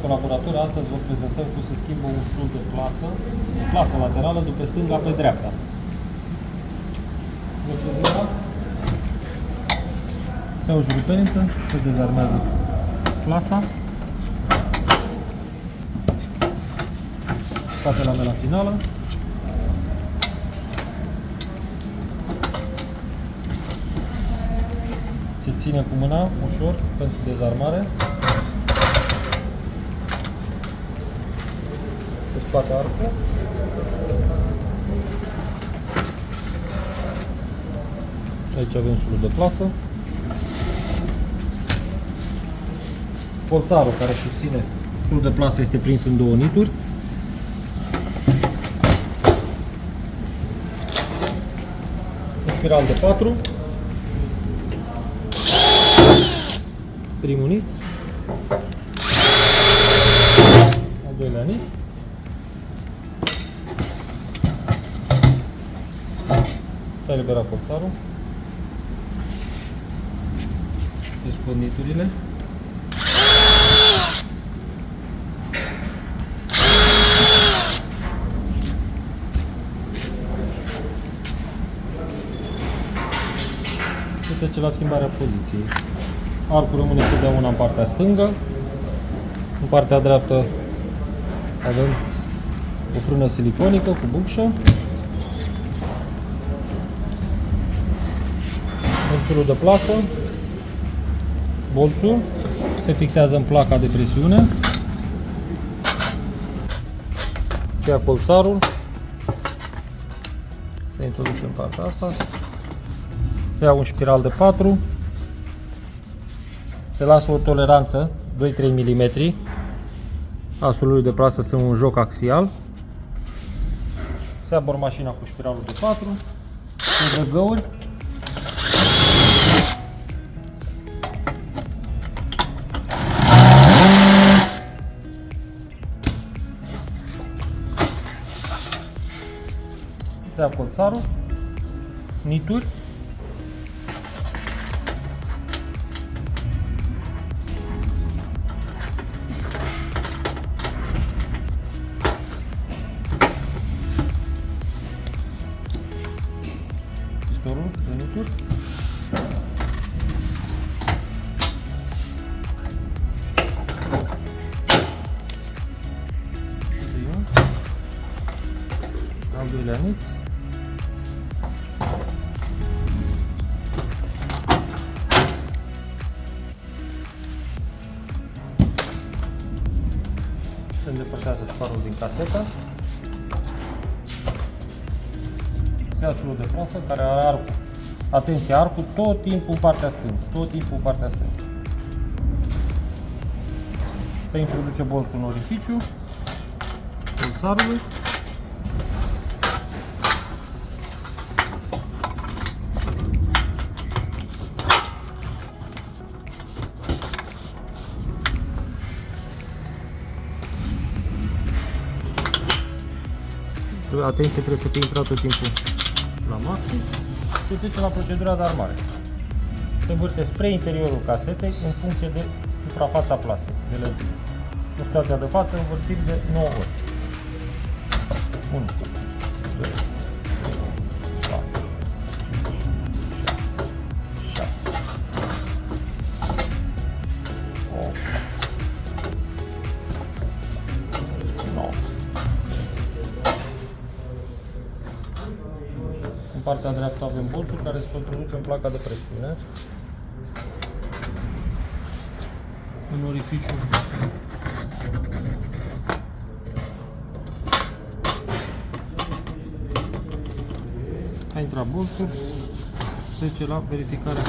colaboratori, astăzi vă prezentăm cum se schimbă un sul de plasă laterală de pe stânga pe dreapta. Procedura: se ia o jurupeniță, se dezarmează plasa, scoate lamela finală, se ține cu mâna ușor pentru dezarmare, se scoate arcul, aici avem sulul de plasă, colțarul care susține sulul de plasă este prins în două nituri, un spiral de 4, primul nit, al doilea nit, s-a eliberat colțarul, se scot niturile, se trece la schimbarea poziției. Arcul rămâne totdeauna în partea stângă, în partea dreaptă avem o frână siliconică cu bucșă, sulul de plasă, bolțul se fixează în placa de presiune, se ia colțarul, se introduce în partea asta, se ia un spiral de 4, se lasă o toleranță 2-3 mm a sulului de plasă, stăm un joc axial, se ia bormașina cu spiralul de 4, cu drăgăuri, se ia colțarul, nituri, pistorul de nituri, al doilea nit, se îndepărtează șparul din casetă, se ia sulul de plasă care are arcul. Atenție, arcul tot timpul în partea stângă, Se introduce bolțul în orificiu colțarului, atenție, trebuie să fie intrat tot timpul la maxim. Se trece la procedura de armare. Se învârte spre interiorul casetei în funcție de suprafața plasei, de lățime. În situația de față, învârtim de 9 ori. 1, 2, 3, 4, 5, 6, 7, 8, 9. În partea dreaptă avem bolțul care se introduce în placa de presiune, în orificiu a intrat bolțul, trece la verificarea